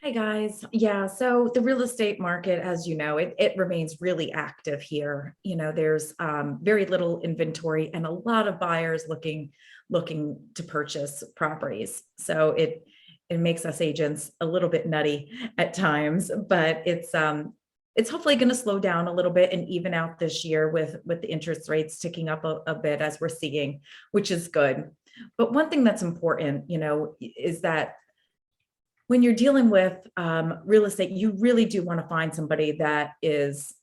Hi guys. Yeah, so the real estate market, as you know, it remains really active here. There's very little inventory and a lot of buyers looking to purchase properties. So it makes us agents a little bit nutty at times, but it's hopefully going to slow down a little bit and even out this year with the interest rates ticking up a bit as we're seeing, which is good. But one thing that's important, is that when you're dealing with real estate, you really do want to find somebody that is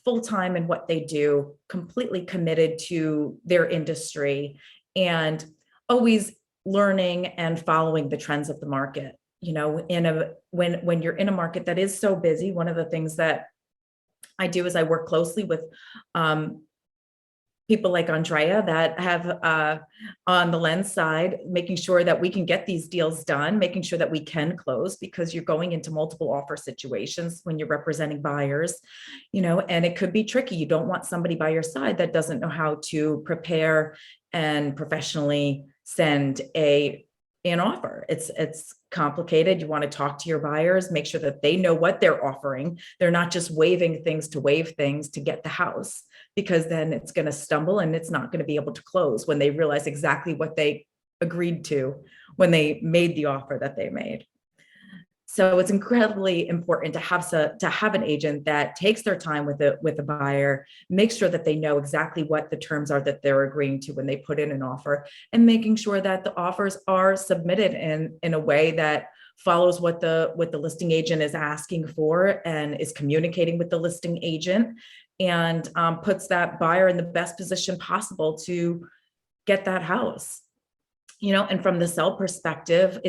full-time in what they do, completely committed to their industry, and always learning and following the trends of the market. When you're in a market that is so busy, one of the things that I do is I work closely with people like Andrea that have on the lens side, making sure that we can get these deals done, making sure that we can close, because you're going into multiple offer situations when you're representing buyers, and it could be tricky. You don't want somebody by your side that doesn't know how to prepare and professionally send an offer. It's complicated. You want to talk to your buyers, make sure that they know what they're offering. They're not just waving things to wave things to get the house, because then it's going to stumble and it's not going to be able to close when they realize exactly what they agreed to when they made the offer that they made. So it's incredibly important to have an agent that takes their time with the buyer, makes sure that they know exactly what the terms are that they're agreeing to when they put in an offer, and making sure that the offers are submitted in a way that follows what the listing agent is asking for, and is communicating with the listing agent, and puts that buyer in the best position possible to get that house. And from the sell perspective,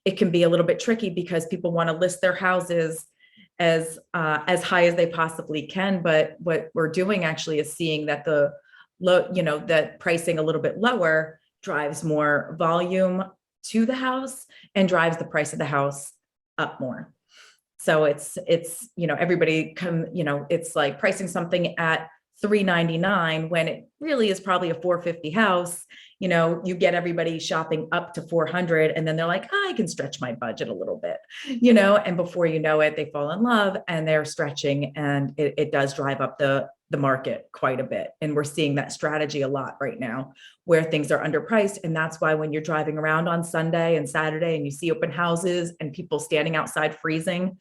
it can be a little bit tricky because people want to list their houses as high as they possibly can. But what we're doing actually is seeing that that pricing a little bit lower drives more volume to the house and drives the price of the house up more. So it's everybody it's like pricing something at $399 when it really is probably a $450 house. You get everybody shopping up to $400, and then they're like, I can stretch my budget a little bit, and before you know it, they fall in love and they're stretching, and it does drive up the market quite a bit. And we're seeing that strategy a lot right now, where things are underpriced. And that's why when you're driving around on Sunday and Saturday and you see open houses and people standing outside freezing,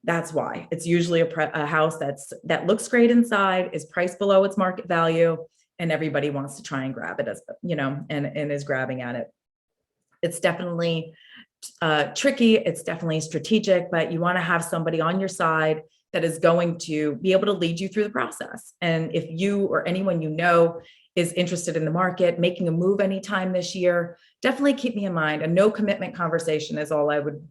that's why. It's usually a house that looks great inside, is priced below its market value, and everybody wants to try and grab it, and is grabbing at it. It's definitely tricky. It's definitely strategic, but you want to have somebody on your side that is going to be able to lead you through the process. And if you or anyone is interested in the market, making a move anytime this year, definitely keep me in mind. A no commitment conversation is all I would,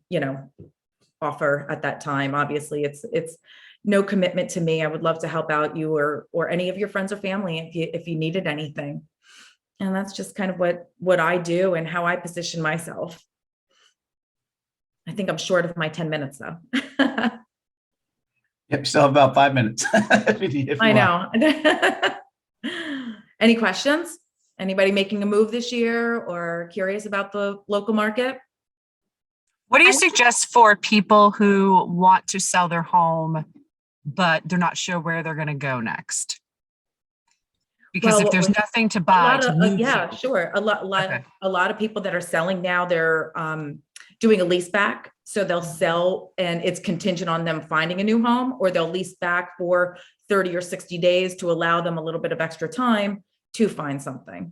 offer at that time. Obviously, it's no commitment to me. I would love to help out you or any of your friends or family if you needed anything. And that's just kind of what I do and how I position myself. I think I'm short of my 10 minutes though. Yep, still have about 5 minutes. if I know. Any questions? Anybody making a move this year or curious about the local market? What do you suggest for people who want to sell their home, but they're not sure where they're going to go next? Because if there's nothing to buy, sure. A lot of people that are selling now, they're doing a lease back. So they'll sell and it's contingent on them finding a new home, or they'll lease back for 30 or 60 days to allow them a little bit of extra time to find something.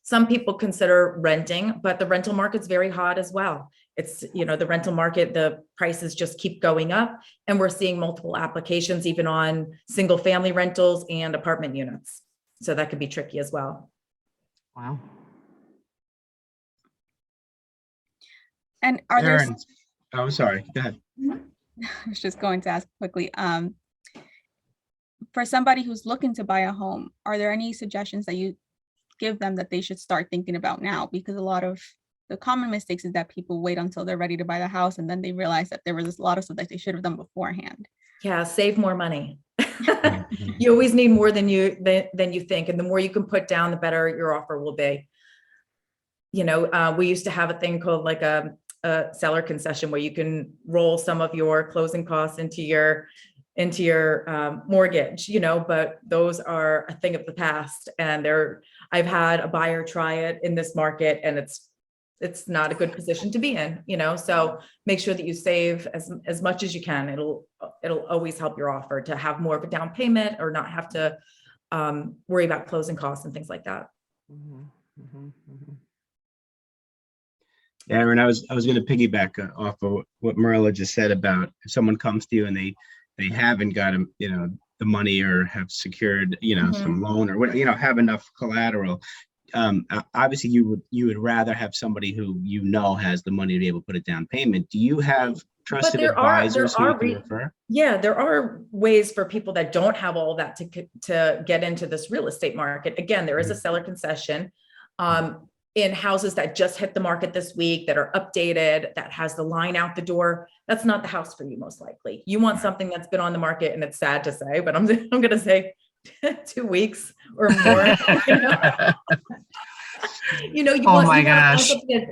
Some people consider renting, but the rental market's very hot as well. It's, the rental market, the prices just keep going up, and we're seeing multiple applications even on single family rentals and apartment units. So that could be tricky as well. Wow. And are Erin, I'm sorry, go ahead. I was just going to ask quickly, for somebody who's looking to buy a home, are there any suggestions that you give them that they should start thinking about now? Because a lot of the common mistakes is that people wait until they're ready to buy the house, and then they realize that there was a lot of stuff that they should have done beforehand. Yeah, save more money. You always need more than you think, and the more you can put down, the better your offer will be. We used to have a thing called like a a seller concession where you can roll some of your closing costs into your mortgage, but those are a thing of the past. And I've had a buyer try it in this market, and it's not a good position to be in, so make sure that you save as much as you can. It'll always help your offer to have more of a down payment or not have to worry about closing costs and things like that. Erin, I was going to piggyback off of what Marilla just said about if someone comes to you and they haven't got the money or have secured some loan or what have enough collateral. Obviously you would rather have somebody who has the money to be able to put a down payment. Do you have trusted advisors who you can refer? Yeah, there are ways for people that don't have all that to get into this real estate market. Again, there is a seller concession in houses that just hit the market this week, that are updated, that has the line out the door. That's not the house for you, most likely. You want something that's been on the market, and it's sad to say, but I'm going to say 2 weeks or more. You want something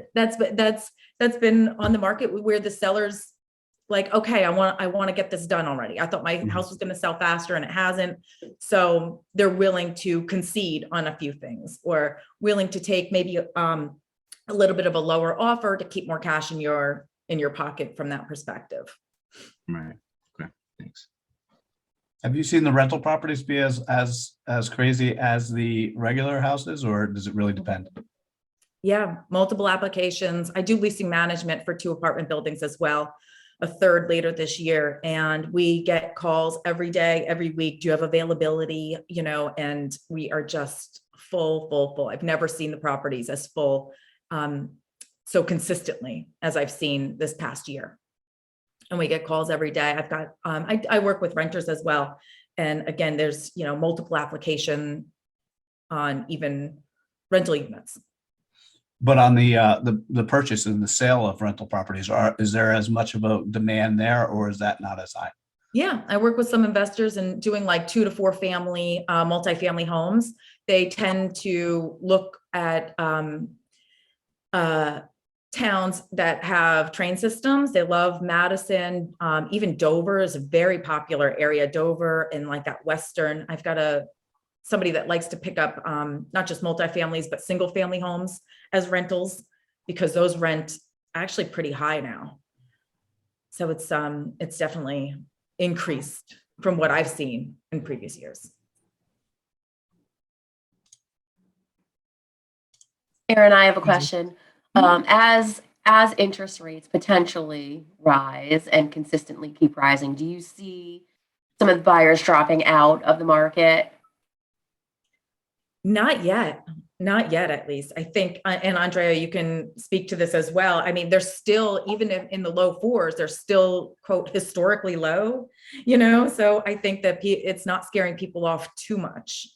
that's been on the market where the seller's like, okay, I want to get this done already. I thought my house was going to sell faster, and it hasn't. So they're willing to concede on a few things, or willing to take maybe a little bit of a lower offer to keep more cash in your pocket from that perspective. Right. Okay. Thanks. Have you seen the rental properties be as crazy as the regular houses, or does it really depend? Yeah, multiple applications. I do leasing management for 2 apartment buildings as well, a 3rd later this year. And we get calls every day, every week. Do you have availability? And we are just full. I've never seen the properties as full so consistently as I've seen this past year. And we get calls every day. I've got, I work with renters as well. And again, there's, multiple application on even rental units. But on the purchase and the sale of rental properties, is there as much of a demand there, or is that not as high? Yeah, I work with some investors and doing like 2 to 4 family, multifamily homes. They tend to look at towns that have train systems. They love Madison. Even Dover is a very popular area. Dover and like that Western. I've got somebody that likes to pick up not just multifamilies, but single family homes as rentals, because those rent actually pretty high now. So it's definitely increased from what I've seen in previous years. Erin, I have a question. As interest rates potentially rise and consistently keep rising, do you see some of the buyers dropping out of the market? Not yet, at least. I think, and Andrea, you can speak to this as well. I mean, they're still, even in the low 4s, they're still, quote, historically low, so I think that it's not scaring people off too much.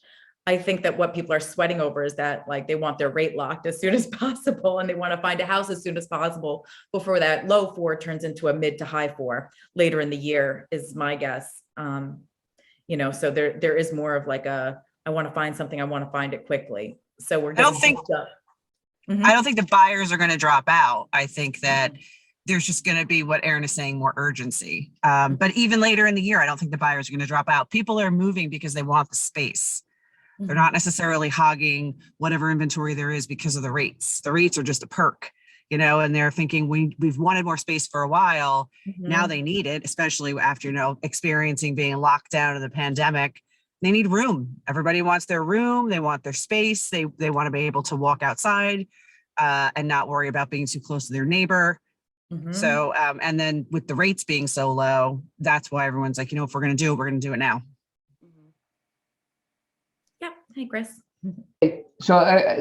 I think that what people are sweating over is that like they want their rate locked as soon as possible, and they want to find a house as soon as possible before that low 4 turns into a mid to high 4 later in the year, is my guess. So there is more of like I want to find something, I want to find it quickly. So we're getting I don't think the buyers are going to drop out. I think that there's just going to be, what Erin is saying, more urgency. But even later in the year, I don't think the buyers are going to drop out. People are moving because they want the space. They're not necessarily hogging whatever inventory there is because of the rates. The rates are just a perk, and they're thinking we've wanted more space for a while. Now they need it, especially after, experiencing being locked down in the pandemic. They need room. Everybody wants their room. They want their space. They want to be able to walk outside and not worry about being too close to their neighbor. So, and then with the rates being so low, that's why everyone's like, if we're going to do it, we're going to do it now. Yeah. Hey, Chris. So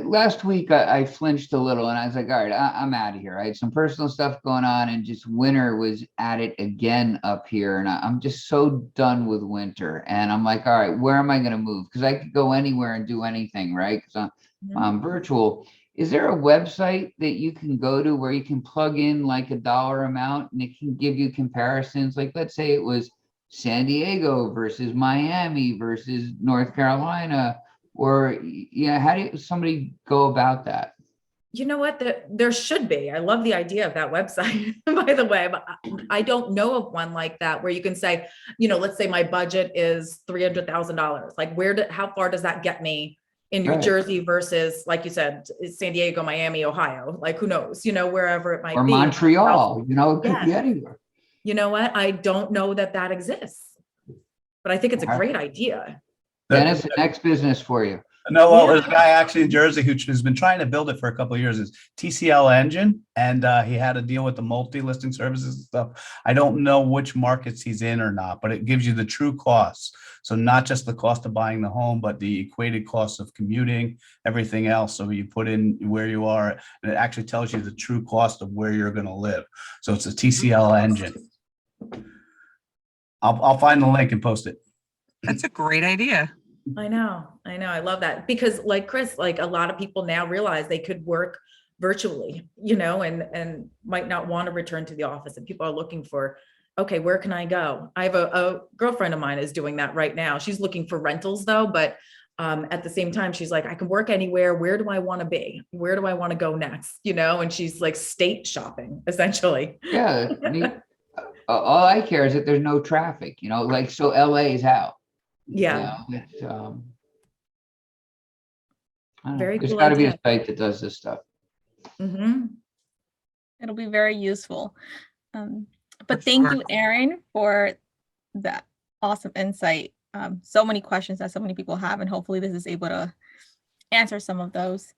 last week I flinched a little, and I was like, all right, I'm out of here. I had some personal stuff going on, and just winter was at it again up here. And I'm just so done with winter. And I'm like, all right, where am I going to move? Because I could go anywhere and do anything, right? Because I'm virtual. Is there a website that you can go to where you can plug in like a dollar amount and it can give you comparisons? Like, let's say it was San Diego versus Miami versus North Carolina. Or, how do somebody go about that? You know what? There should be. I love the idea of that website, by the way, but I don't know of one like that where you can say, let's say my budget is $300,000. Like how far does that get me in New Right. Jersey versus, like you said, San Diego, Miami, Ohio, like who knows, wherever it might Or be. Montreal, it could be Yeah. anywhere. You know what? I don't know that exists, but I think it's a great idea. Dennis, the next business for you. No, well, Yeah. there's a guy actually in Jersey who has been trying to build it for a couple of years. It's TCL Engine, and he had a deal with the multi-listing services and stuff. I don't know which markets he's in or not, but it gives you the true costs. So not just the cost of buying the home, but the equated cost of commuting, everything else. So you put in where you are, and it actually tells you the true cost of where you're going to live. So it's a TCL Engine. I'll find the link and post it. That's a great idea. I know. I love that because like Chris, like a lot of people now realize they could work virtually, and might not want to return to the office, and people are looking for, okay, where can I go? I have a girlfriend of mine is doing that right now. She's looking for rentals though, but at the same time, she's like, I can work anywhere. Where do I want to be? Where do I want to go next? And she's like state shopping essentially. Yeah. All I care is that there's no traffic, like, so LA is out. Yeah. It's, I don't know. Very There's cool got to be a idea. site that does this stuff. Mm-hmm. It'll be very useful. But For thank sure. you, Erin, for that awesome insight. So many questions that so many people have, and hopefully this is able to answer some of those.